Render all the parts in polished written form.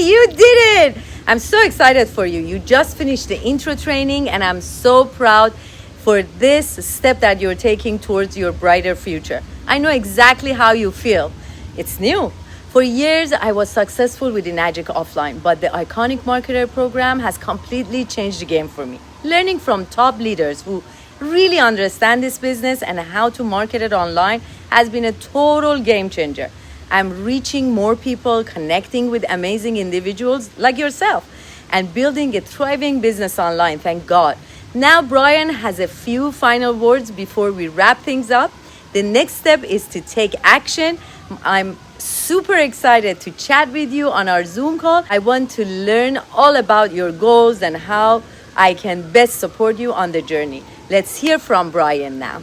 you did it! I'm so excited for you. You just finished the intro training, and I'm so proud for this step that you're taking towards your brighter future. I know exactly how you feel. It's new. For years, I was successful with Enagic offline, but the Iconic Marketer program has completely changed the game for me. Learning from top leaders who really understand this business and how to market it online has been a total game changer. I'm reaching more people, connecting with amazing individuals like yourself, and building a thriving business online, thank God. Now, Brian has a few final words before we wrap things up. The next step is to take action. I'm super excited to chat with you on our Zoom call. I want to learn all about your goals and how I can best support you on the journey. Let's hear from Brian now.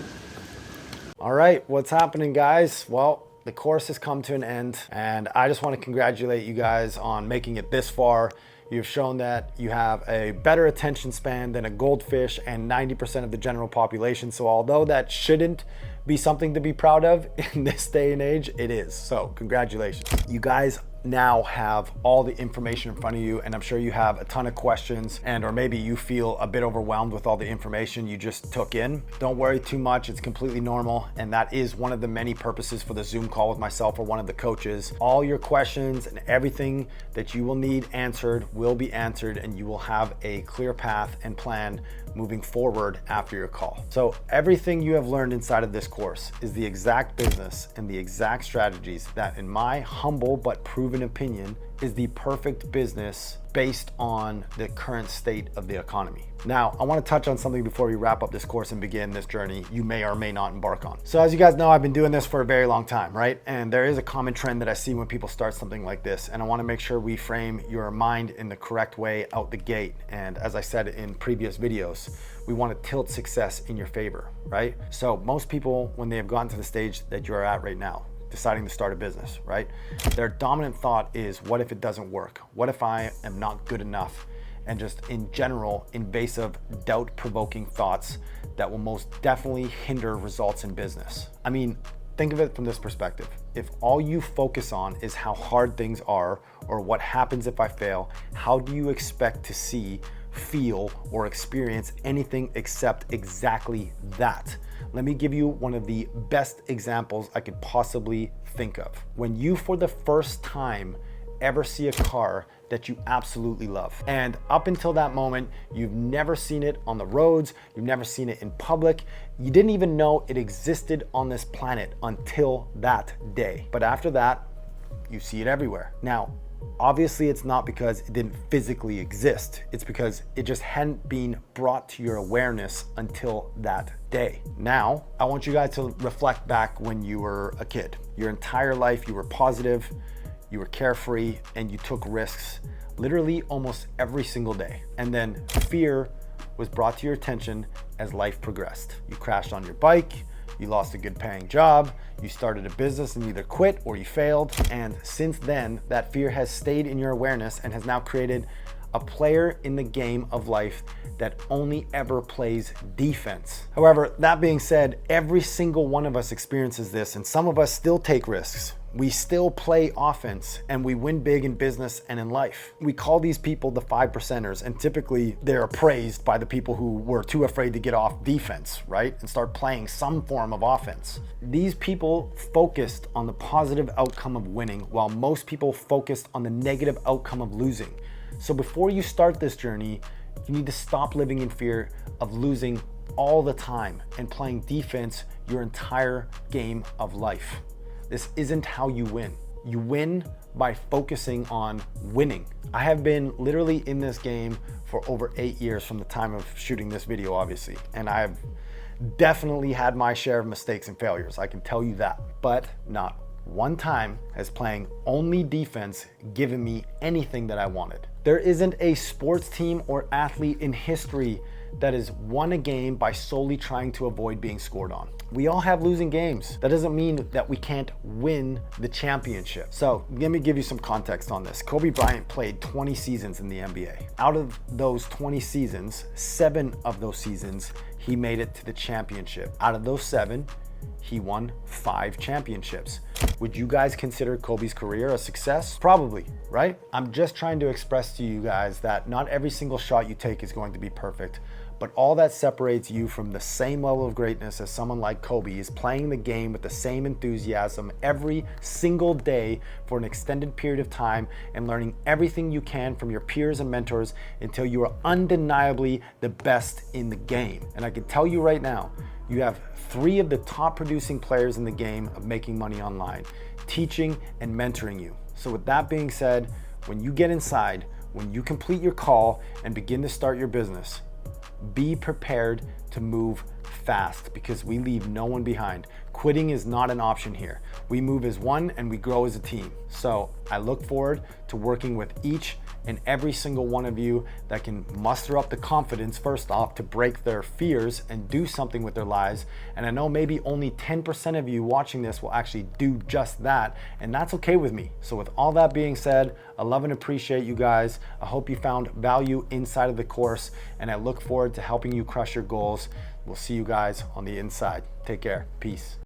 All right, what's happening, guys? Well, the course has come to an end, and I just want to congratulate you guys on making it this far. You've shown that you have a better attention span than a goldfish and 90% of the general population. So although that shouldn't be something to be proud of in this day and age, it is. So congratulations. You guys now have all the information in front of you, and I'm sure you have a ton of questions, and or maybe you feel a bit overwhelmed with all the information you just took in. Don't worry too much, it's completely normal, and that is one of the many purposes for the Zoom call with myself or one of the coaches. All your questions and everything that you will need answered will be answered, and you will have a clear path and plan moving forward after your call. So everything you have learned inside of this course is the exact business and the exact strategies that, in my humble but proven opinion, is the perfect business based on the current state of the economy. Now, I want to touch on something before we wrap up this course and begin this journey you may or may not embark on. So as you guys know, I've been doing this for a very long time, right? And there is a common trend that I see when people start something like this, and I want to make sure we frame your mind in the correct way out the gate. And as I said in previous videos, we want to tilt success in your favor, right? So most people, when they have gotten to the stage that you're at right now, deciding to start a business, right? Their dominant thought is, what if it doesn't work? What if I am not good enough? And just in general, invasive, doubt-provoking thoughts that will most definitely hinder results in business. I mean, think of it from this perspective. If all you focus on is how hard things are, or what happens if I fail, how do you expect to see, feel, or experience anything except exactly that? Let me give you one of the best examples I could possibly think of. When you, for the first time, ever see a car that you absolutely love, and up until that moment, you've never seen it on the roads, you've never seen it in public, you didn't even know it existed on this planet until that day. But after that, you see it everywhere. Now, obviously it's not because it didn't physically exist, it's because it just hadn't been brought to your awareness until that day. Now, I want you guys to reflect back when you were a kid. Your entire life you were positive, you were carefree, and you took risks literally almost every single day. And then fear was brought to your attention as life progressed. You crashed on your bike, you lost a good paying job, you started a business and either quit or you failed. And since then, that fear has stayed in your awareness and has now created a player in the game of life that only ever plays defense. However, that being said, every single one of us experiences this, and some of us still take risks. We still play offense, and we win big in business and in life. We call these people the 5%ers, and typically they're praised by the people who were too afraid to get off defense, right? And start playing some form of offense. These people focused on the positive outcome of winning, while most people focused on the negative outcome of losing. So before you start this journey, you need to stop living in fear of losing all the time and playing defense your entire game of life. This isn't how you win. You win by focusing on winning. I have been literally in this game for over 8 years from the time of shooting this video, obviously. And I've definitely had my share of mistakes and failures, I can tell you that. But not one time has playing only defense given me anything that I wanted. There isn't a sports team or athlete in history that has won a game by solely trying to avoid being scored on. We all have losing games. That doesn't mean that we can't win the championship. So let me give you some context on this. Kobe Bryant played 20 seasons in the NBA. Out of those 20 seasons, 7 of those seasons, he made it to the championship. Out of those 7, He won 5 championships. Would you guys consider Kobe's career a success? Probably, right? I'm just trying to express to you guys that not every single shot you take is going to be perfect, but all that separates you from the same level of greatness as someone like Kobe is playing the game with the same enthusiasm every single day for an extended period of time and learning everything you can from your peers and mentors until you are undeniably the best in the game. And I can tell you right now, you have 3 of the top producing players in the game of making money online, teaching and mentoring you. So with that being said, when you get inside, when you complete your call and begin to start your business, be prepared to move fast because we leave no one behind. Quitting is not an option here. We move as one and we grow as a team. So I look forward to working with each and every single one of you that can muster up the confidence, first off, to break their fears and do something with their lives. And I know maybe only 10% of you watching this will actually do just that, and that's okay with me. So with all that being said, I love and appreciate you guys. I hope you found value inside of the course, and I look forward to helping you crush your goals. We'll see you guys on the inside. Take care. Peace.